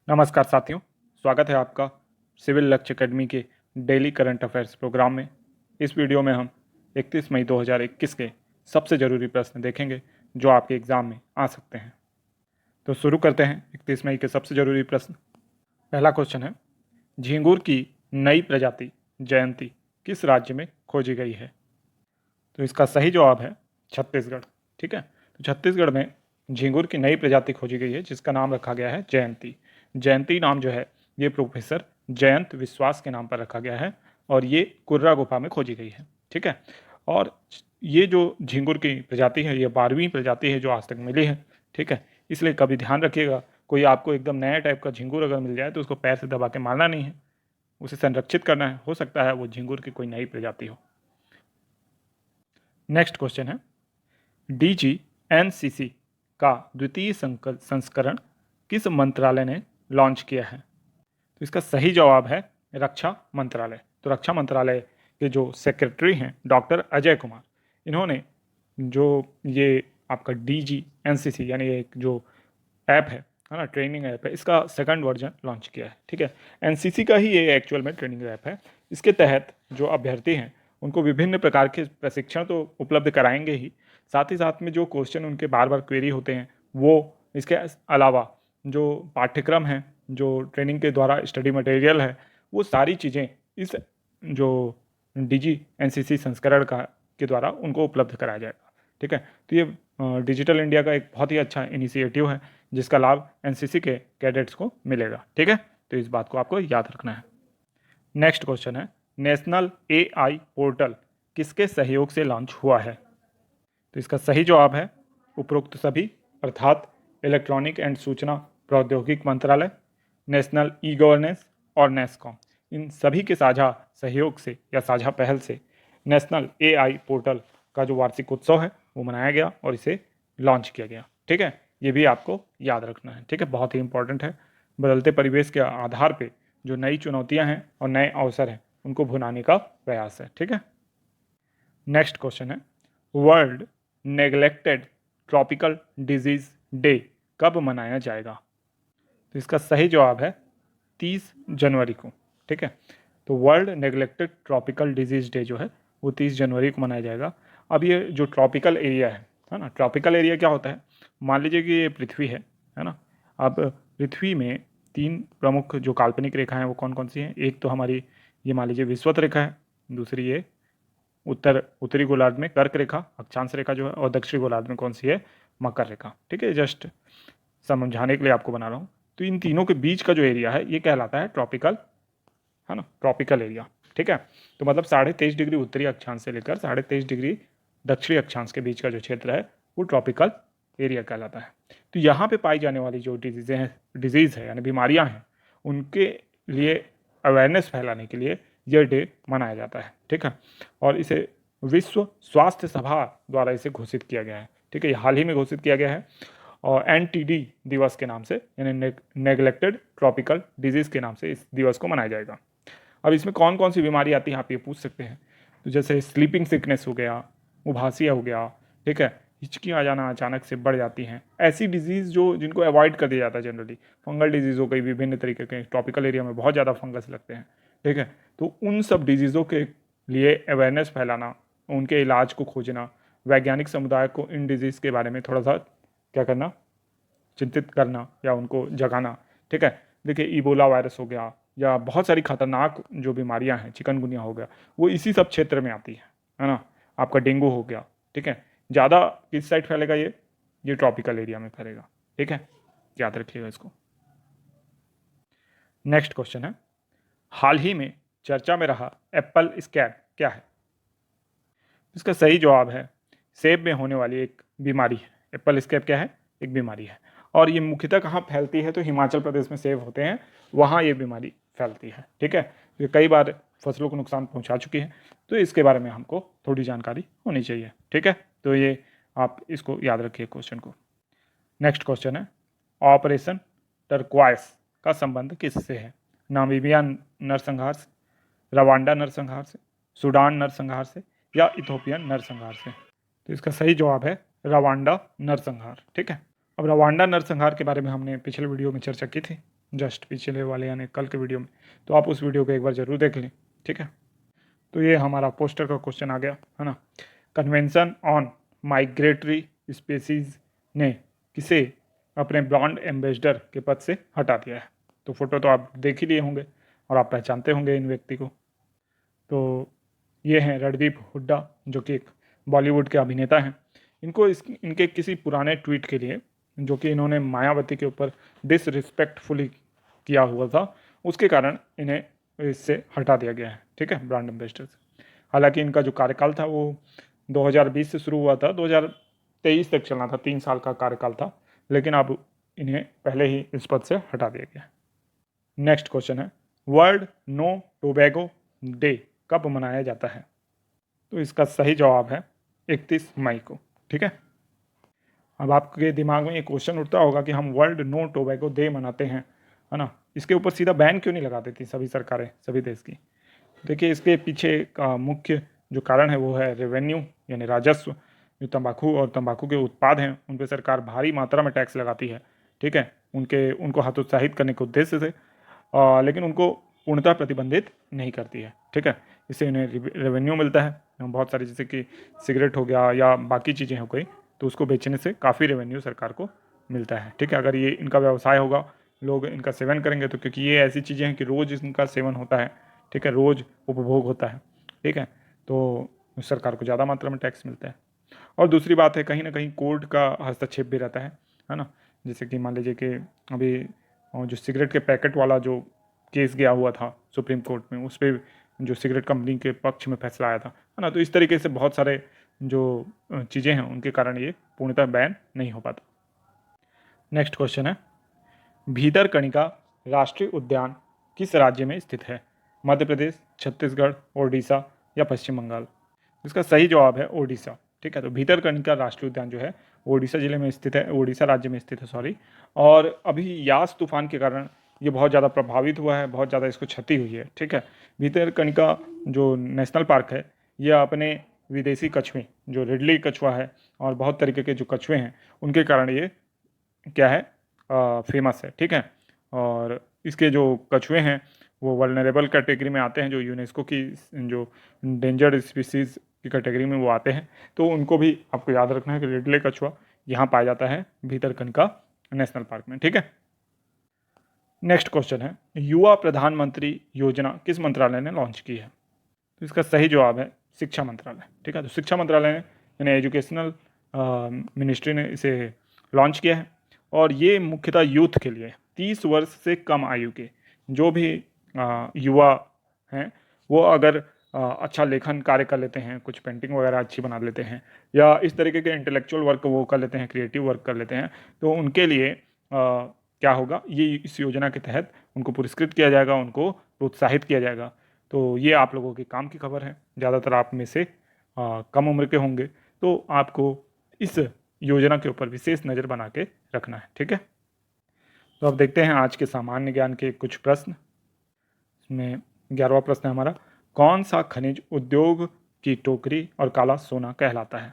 नमस्कार साथियों, स्वागत है आपका सिविल लक्ष्य एकेडमी के डेली करंट अफेयर्स प्रोग्राम में। इस वीडियो में हम 31 मई 2021 के सबसे ज़रूरी प्रश्न देखेंगे जो आपके एग्ज़ाम में आ सकते हैं। तो शुरू करते हैं 31 मई के सबसे ज़रूरी प्रश्न। पहला क्वेश्चन है, झींगुर की नई प्रजाति जयंती किस राज्य में खोजी गई है? तो इसका सही जवाब है छत्तीसगढ़। ठीक है, तो छत्तीसगढ़ में झींगुर की नई प्रजाति खोजी गई है जिसका नाम रखा गया है जयंती। जयंती नाम जो है ये प्रोफेसर जयंत विश्वास के नाम पर रखा गया है और ये कुर्रा गुफा में खोजी गई है। ठीक है, और ये जो झींगुर की प्रजाति है ये 12वीं प्रजाति है जो आज तक मिली है। ठीक है, इसलिए कभी ध्यान रखिएगा, कोई आपको एकदम नया टाइप का झींगुर अगर मिल जाए तो उसको पैर से दबा के मारना नहीं है, उसे संरक्षित करना है। हो सकता है वो झींगुर की कोई नई प्रजाति हो। नेक्स्ट क्वेश्चन है, DGNCC का द्वितीय संस्करण किस मंत्रालय ने लॉन्च किया है? तो इसका सही जवाब है रक्षा मंत्रालय। तो रक्षा मंत्रालय के जो सेक्रेटरी हैं डॉक्टर अजय कुमार, इन्होंने जो ये आपका DGNCC यानी एक जो ऐप है ना, ट्रेनिंग ऐप है, इसका सेकंड वर्जन लॉन्च किया है। ठीक है, एनसीसी का ही ये एक्चुअल में ट्रेनिंग ऐप है। इसके तहत जो अभ्यर्थी हैं उनको विभिन्न प्रकार के प्रशिक्षण तो उपलब्ध कराएंगे ही, साथ ही साथ में जो क्वेश्चन उनके बार बार क्वेरी होते हैं वो, इसके अलावा जो पाठ्यक्रम है, जो ट्रेनिंग के द्वारा स्टडी मटेरियल है, वो सारी चीज़ें इस जो DGNCC संस्करण का के द्वारा उनको उपलब्ध कराया जाएगा। ठीक है, तो ये डिजिटल इंडिया का एक बहुत ही अच्छा इनिशिएटिव है जिसका लाभ एनसीसी के कैडेट्स को मिलेगा। ठीक है, तो इस बात को आपको याद रखना है। नेक्स्ट क्वेश्चन है, नेशनल AI पोर्टल किसके सहयोग से लॉन्च हुआ है? तो इसका सही जवाब है उपरोक्त सभी, अर्थात इलेक्ट्रॉनिक एंड सूचना प्रौद्योगिकी मंत्रालय, नेशनल ई-गवर्नेंस और नेस्कॉम, इन सभी के साझा सहयोग से या साझा पहल से नेशनल AI पोर्टल का जो वार्षिक उत्सव है वो मनाया गया और इसे लॉन्च किया गया। ठीक है, ये भी आपको याद रखना है। ठीक है, बहुत ही इंपॉर्टेंट है। बदलते परिवेश के आधार पे जो नई चुनौतियां हैं और नए अवसर हैं उनको भुनाने का प्रयास है। ठीक है, नेक्स्ट क्वेश्चन है, world neglected tropical disease day कब मनाया जाएगा? तो इसका सही जवाब है 30 जनवरी को। ठीक है, तो world neglected tropical disease day जो है वो 30 जनवरी को मनाया जाएगा। अब ये जो ट्रॉपिकल एरिया है ना, ट्रॉपिकल एरिया क्या होता है? मान लीजिए कि ये पृथ्वी है ना। अब पृथ्वी में 3 प्रमुख जो काल्पनिक रेखा हैं वो कौन कौन सी हैं? एक तो हमारी ये मान लीजिए विषुवत रेखा है, दूसरी ये उत्तरी गोलार्ध में कर्क रेखा अक्षांश रेखा जो है, और दक्षिणी गोलार्ध में कौन सी है? मकर रेखा। ठीक है, जस्ट समझाने के लिए आपको बना रहा हूँ। तो इन तीनों के बीच का जो एरिया है ये कहलाता है ट्रॉपिकल, है ना, ट्रॉपिकल एरिया। ठीक है, तो मतलब 23.5 डिग्री उत्तरी अक्षांश से लेकर 23.5 डिग्री दक्षिणी अक्षांश के बीच का जो क्षेत्र है वो ट्रॉपिकल एरिया कहलाता है। तो यहाँ पे पाई जाने वाली जो डिजीज़ है यानी बीमारियाँ हैं, उनके लिए अवेयरनेस फैलाने के लिए यह डे मनाया जाता है। ठीक है, और इसे विश्व स्वास्थ्य सभा द्वारा इसे घोषित किया गया है। ठीक है, ये हाल ही में घोषित किया गया है और NTD दिवस के नाम से यानी नेग्लेक्टेड ट्रॉपिकल डिजीज़ के नाम से इस दिवस को मनाया जाएगा। अब इसमें कौन कौन सी बीमारी आती है आप ये पूछ सकते हैं। तो जैसे स्लीपिंग सिकनेस हो गया, उभासिया हो गया, ठीक है, हिचकी आ जाना अचानक से बढ़ जाती हैं, ऐसी डिजीज़ जो जिनको अवॉइड कर दिया जाता है जनरली। फंगल डिजीज़ हो गई, विभिन्न तरीके के ट्रॉपिकल एरिया में बहुत ज़्यादा फंगस लगते हैं। ठीक है, तो उन सब डिजीज़ों के लिए अवेयरनेस फैलाना, उनके इलाज को खोजना, वैज्ञानिक समुदाय को इन डिजीज़ के बारे में थोड़ा सा क्या करना, चिंतित करना या उनको जगाना। ठीक है, देखिए इबोला वायरस हो गया या बहुत सारी खतरनाक जो बीमारियां हैं, चिकनगुनिया हो गया, वो इसी सब क्षेत्र में आती है ना। आपका डेंगू हो गया। ठीक है, ज़्यादा किस साइड फैलेगा? ये ट्रॉपिकल एरिया में फैलेगा। ठीक है, याद रखिएगा इसको। नेक्स्ट क्वेश्चन है, हाल ही में चर्चा में रहा एप्पल स्कैब क्या है? इसका सही जवाब है सेब में होने वाली एक बीमारी है। एप्पल स्कैब क्या है? एक बीमारी है, और ये मुख्यतः कहाँ फैलती है? तो हिमाचल प्रदेश में सेब होते हैं, वहाँ ये बीमारी फैलती है। ठीक है, ये कई बार फसलों को नुकसान पहुँचा चुकी है, तो इसके बारे में हमको थोड़ी जानकारी होनी चाहिए। ठीक है, तो ये आप इसको याद रखिए क्वेश्चन को। नेक्स्ट क्वेश्चन है, ऑपरेशन टर्क्वाइस का संबंध किससे है? नामीबिया नरसंहार से, रवांडा नरसंहार से, सूडान नरसंहार से या इथोपियन नरसंहार से? तो इसका सही जवाब है रवांडा नरसंहार। ठीक है, अब रवांडा नरसंहार के बारे में हमने पिछले वीडियो में चर्चा की थी। जस्ट पिछले वाले यानी कल के वीडियो में, तो आप उस वीडियो को एक बार ज़रूर देख लें, ठीक है। तो ये हमारा पोस्टर का क्वेश्चन आ गया, है ना। कन्वेंशन ऑन माइग्रेटरी स्पीसीज ने किसे अपने ब्रांड एम्बेसडर के पद से हटा दिया है। तो फोटो तो आप देख ही लिए होंगे और आप पहचानते होंगे इन व्यक्ति को। तो ये हैं रणदीप हुड्डा, जो कि एक बॉलीवुड के अभिनेता हैं। इनको इनके किसी पुराने ट्वीट के लिए, जो कि इन्होंने मायावती के ऊपर डिसरिस्पेक्टफुली किया हुआ था, उसके कारण इन्हें इससे हटा दिया गया है, ठीक है, ब्रांड एम्बेसडर से। हालांकि इनका जो कार्यकाल था वो 2020 से शुरू हुआ था, 2023 तक चलना था, 3 साल का कार्यकाल था, लेकिन अब इन्हें पहले ही इस पद से हटा दिया गया। नेक्स्ट क्वेश्चन है, वर्ल्ड नो टोबैगो डे कब मनाया जाता है। तो इसका सही जवाब है 31 मई को, ठीक है। अब आपके दिमाग में ये क्वेश्चन उठता होगा कि हम वर्ल्ड नो टोबैगो डे मनाते हैं, है ना, इसके ऊपर सीधा बैन क्यों नहीं लगा देती सभी सरकारें, सभी देश की। देखिए, इसके पीछे का मुख्य जो कारण है वो है रेवेन्यू, यानी राजस्व। जो तंबाकू और तंबाकू के उत्पाद हैं उन पर सरकार भारी मात्रा में टैक्स लगाती है, ठीक है, उनको हतोत्साहित करने के उद्देश्य से, लेकिन उनको पूर्णतः प्रतिबंधित नहीं करती है, ठीक है। इससे इन्हें रेवेन्यू मिलता है बहुत सारी, जैसे कि सिगरेट हो गया या बाकी चीज़ें हो गई, तो उसको बेचने से काफ़ी रेवेन्यू सरकार को मिलता है, ठीक है। अगर ये इनका व्यवसाय होगा, लोग इनका सेवन करेंगे, तो क्योंकि ये ऐसी चीज़ें हैं कि रोज़ इनका सेवन होता है, ठीक है, रोज़ उपभोग होता है, ठीक है, तो सरकार को ज़्यादा मात्रा में टैक्स मिलता है। और दूसरी बात है, कहीं ना कहीं कोर्ट का हस्तक्षेप भी रहता है ना। जैसे कि मान लीजिए कि अभी जो सिगरेट के पैकेट वाला जो केस गया हुआ था सुप्रीम कोर्ट में, उस पर जो सिगरेट कंपनी के पक्ष में फैसला आया था, है ना। तो इस तरीके से बहुत सारे जो चीज़ें हैं उनके कारण ये पूर्णतः बैन नहीं हो पाता। नेक्स्ट क्वेश्चन है, भीतरकनिका राष्ट्रीय उद्यान किस राज्य में स्थित है। मध्य प्रदेश, छत्तीसगढ़, ओडिशा या पश्चिम बंगाल। इसका सही जवाब है ओडिशा, ठीक है। तो भीतरकनिका राष्ट्रीय उद्यान जो है ओडिशा जिले में स्थित है, ओडिशा राज्य में स्थित है, सॉरी। और अभी यास तूफान के कारण ये बहुत ज़्यादा प्रभावित हुआ है, बहुत ज़्यादा इसको क्षति हुई है, ठीक है। भीतरकनिका जो नेशनल पार्क है, यह अपने विदेशी कछुए, जो रिडली कछुआ है और बहुत तरीके के जो कछुए हैं, उनके कारण ये क्या है, फेमस है, ठीक है। और इसके जो कछुए हैं वो वल्नरेबल कैटेगरी में आते हैं, जो यूनेस्को की जो डेंजर्ड स्पीसीज़ की कैटेगरी में वो आते हैं। तो उनको भी आपको याद रखना है कि रिडले कछुआ यहाँ पाया जाता है भीतरकनिका नेशनल पार्क में, ठीक है। नेक्स्ट क्वेश्चन है, युवा प्रधानमंत्री योजना किस मंत्रालय ने लॉन्च की है। तो इसका सही जवाब है शिक्षा मंत्रालय, ठीक है। तो शिक्षा मंत्रालय ने, यानी एजुकेशनल मिनिस्ट्री ने इसे लॉन्च किया है, और ये मुख्यतः यूथ के लिए 30 वर्ष से कम आयु के जो भी युवा हैं, वो अगर अच्छा लेखन कार्य कर लेते हैं, कुछ पेंटिंग वगैरह अच्छी बना लेते हैं, या इस तरीके के इंटेलेक्चुअल वर्क वो कर लेते हैं, क्रिएटिव वर्क कर लेते हैं, तो उनके लिए क्या होगा, ये इस योजना के तहत उनको पुरस्कृत किया जाएगा, उनको प्रोत्साहित किया जाएगा। तो ये आप लोगों के काम की खबर है, ज़्यादातर आप में से कम उम्र के होंगे, तो आपको इस योजना के ऊपर विशेष नज़र बना के रखना है, ठीक है। तो अब देखते हैं आज के सामान्य ज्ञान के कुछ प्रश्न। इसमें 11वां प्रश्न है हमारा, कौन सा खनिज उद्योग की टोकरी और काला सोना कहलाता है।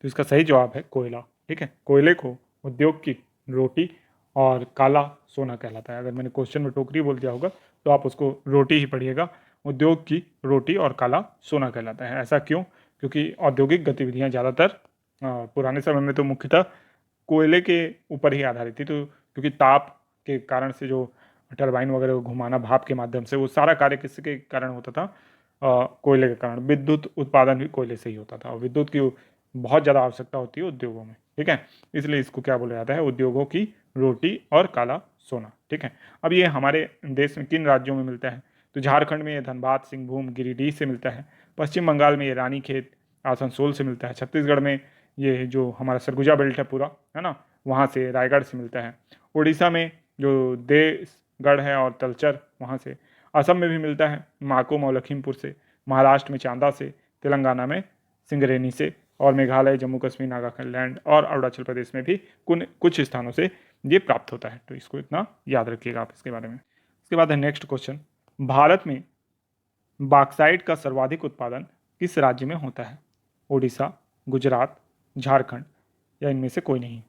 तो इसका सही जवाब है कोयला, ठीक है। कोयले को उद्योग की रोटी और काला सोना कहलाता है। अगर मैंने क्वेश्चन में टोकरी बोल दिया होगा तो आप उसको रोटी ही पढ़िएगा। उद्योग की रोटी और काला सोना कहलाता है। ऐसा क्यों? क्योंकि औद्योगिक गतिविधियां ज़्यादातर पुराने समय में तो मुख्यतः कोयले के ऊपर ही आधारित थी। तो क्योंकि ताप के कारण से जो टरबाइन वगैरह को घुमाना भाप के माध्यम से, वो सारा कार्य किसके कारण होता था, कोयले के कारण। विद्युत उत्पादन भी कोयले से ही होता था, और विद्युत की बहुत ज़्यादा आवश्यकता होती है उद्योगों में, ठीक है। इसलिए इसको क्या बोला जाता है, उद्योगों की रोटी और काला सोना, ठीक है। अब ये हमारे देश में किन राज्यों में मिलता है? तो झारखंड में ये धनबाद, सिंहभूम, गिरिडीह से मिलता है। पश्चिम बंगाल में ये रानीखेत, आसनसोल से मिलता है। छत्तीसगढ़ में ये जो हमारा सरगुजा बेल्ट है पूरा, है ना, वहाँ से, रायगढ़ से मिलता है। उड़ीसा में जो देवगढ़ है और तलचर, वहाँ से। असम में भी मिलता है, माकुम और लखीमपुर से। महाराष्ट्र में चांदा से। तेलंगाना में सिंगरेनी से। और मेघालय, जम्मू कश्मीर, नागालैंड और अरुणाचल प्रदेश में भी कुछ स्थानों से ये प्राप्त होता है। तो इसको इतना याद रखिएगा आप इसके बारे में। इसके बाद है नेक्स्ट क्वेश्चन, भारत में बॉक्साइट का सर्वाधिक उत्पादन किस राज्य में होता है? ओडिशा, गुजरात, झारखंड या इनमें से कोई नहीं।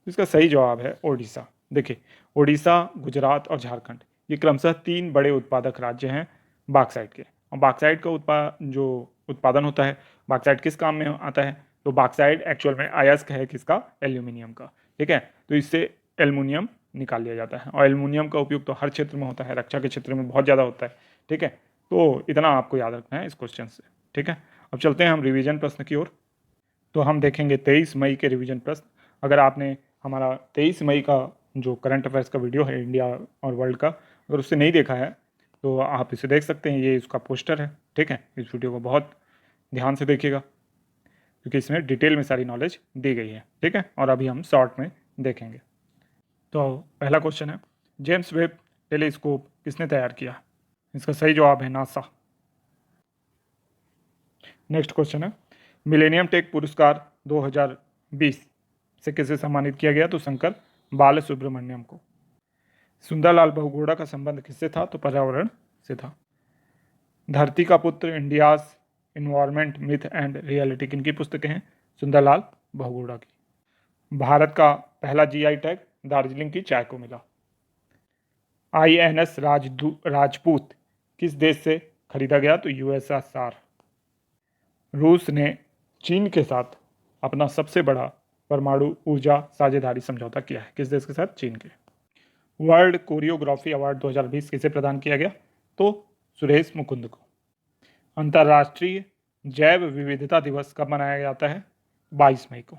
इसका सही जवाब है ओडिशा, देखिए, उड़ीसा, गुजरात और झारखंड ये क्रमशः 3 बड़े उत्पादक राज्य हैं बॉक्साइट के। और बॉक्साइट का जो उत्पादन होता है, बॉक्साइट किस काम में आता है? तो बॉक्साइट एक्चुअल में अयस्क है किसका? एल्यूमिनियम का। ठीक है, तो इससे एल्युमिनियम निकाल लिया जाता है और एल्युमिनियम का उपयोग तो हर क्षेत्र में होता है, रक्षा के क्षेत्र में बहुत ज़्यादा होता है। ठीक है, तो इतना आपको याद रखना है इस क्वेश्चन से। ठीक है, अब चलते हैं हम रिवीजन प्रश्न की ओर। तो हम देखेंगे 23 मई के रिवीजन प्रश्न। अगर आपने हमारा 23 मई का जो करंट अफेयर्स का वीडियो है इंडिया और वर्ल्ड का, अगर उससे नहीं देखा है तो आप इसे देख सकते हैं, ये इसका पोस्टर है। ठीक है, इस वीडियो को बहुत ध्यान से देखिएगा क्योंकि इसमें डिटेल में सारी नॉलेज दी गई है। ठीक है, और अभी हम शॉर्ट में देखेंगे। तो पहला क्वेश्चन है, जेम्स वेब टेलीस्कोप किसने तैयार किया? इसका सही जवाब है नासा। नेक्स्ट क्वेश्चन है, मिलेनियम टेक पुरस्कार 2020 से किसे सम्मानित किया गया? तो शंकर बाल सुब्रमण्यम को। सुंदरलाल बहुगुणा का संबंध किससे था? तो पर्यावरण से था। धरती का पुत्र, India's environment myth and reality किनकी पुस्तकें हैं? सुंदरलाल बहुगुणा की। भारत का पहला जीआई टैग दार्जिलिंग की चाय को मिला। INS राजपूत किस देश से खरीदा गया? तो USSR। रूस ने चीन के साथ अपना सबसे बड़ा परमाणु ऊर्जा साझेदारी समझौता किया है। किस देश के साथ? चीन के। वर्ल्ड कोरियोग्राफी अवार्ड 2020 किसे प्रदान किया गया? तो सुरेश मुकुंद को। अंतर्राष्ट्रीय जैव विविधता दिवस कब मनाया जाता है? 22 मई को।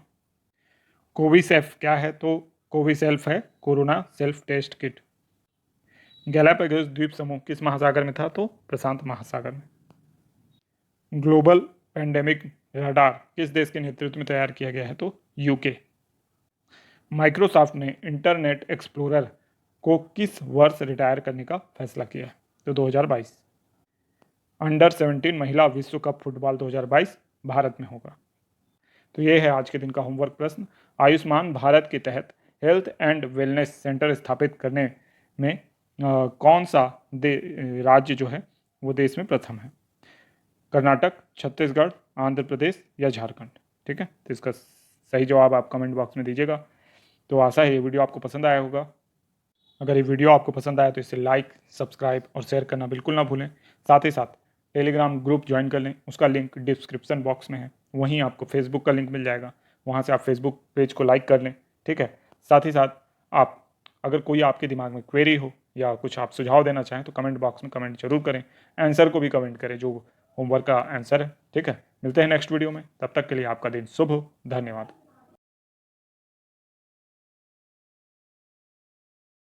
कोविसेल्फ क्या है? तो कोविसेल्फ है corona self test kit. Galapagos द्वीप समूह किस महासागर में था? तो प्रशांत महासागर में। ग्लोबल पेंडेमिक रडार किस देश के नेतृत्व में तैयार किया गया है? तो यूके। माइक्रोसॉफ्ट ने इंटरनेट एक्सप्लोरर को किस वर्ष रिटायर करने का फैसला किया है? तो 2022। अंडर 17 महिला विश्व कप फुटबॉल 2022 भारत में होगा। तो ये है आज के दिन का होमवर्क प्रश्न। आयुष्मान भारत के तहत हेल्थ एंड वेलनेस सेंटर स्थापित करने में कौन सा राज्य जो है वो देश में प्रथम है? कर्नाटक, छत्तीसगढ़, आंध्र प्रदेश या झारखंड? ठीक है, तो इसका सही जवाब आप कमेंट बॉक्स में दीजिएगा। तो आशा है ये वीडियो आपको पसंद आया होगा। अगर ये वीडियो आपको पसंद आया तो इसे लाइक, सब्सक्राइब और शेयर करना बिल्कुल ना भूलें। साथ ही साथ टेलीग्राम ग्रुप ज्वाइन कर लें, उसका लिंक डिस्क्रिप्शन बॉक्स में है। वहीं आपको फेसबुक का लिंक मिल जाएगा, वहाँ से आप फेसबुक पेज को लाइक कर लें। ठीक है, साथ ही साथ आप अगर कोई आपके दिमाग में क्वेरी हो या कुछ आप सुझाव देना चाहें तो कमेंट बॉक्स में कमेंट जरूर करें। आंसर को भी कमेंट करें जो होमवर्क का आंसर है। ठीक है, मिलते हैं नेक्स्ट वीडियो में, तब तक के लिए आपका दिन शुभ हो। धन्यवाद।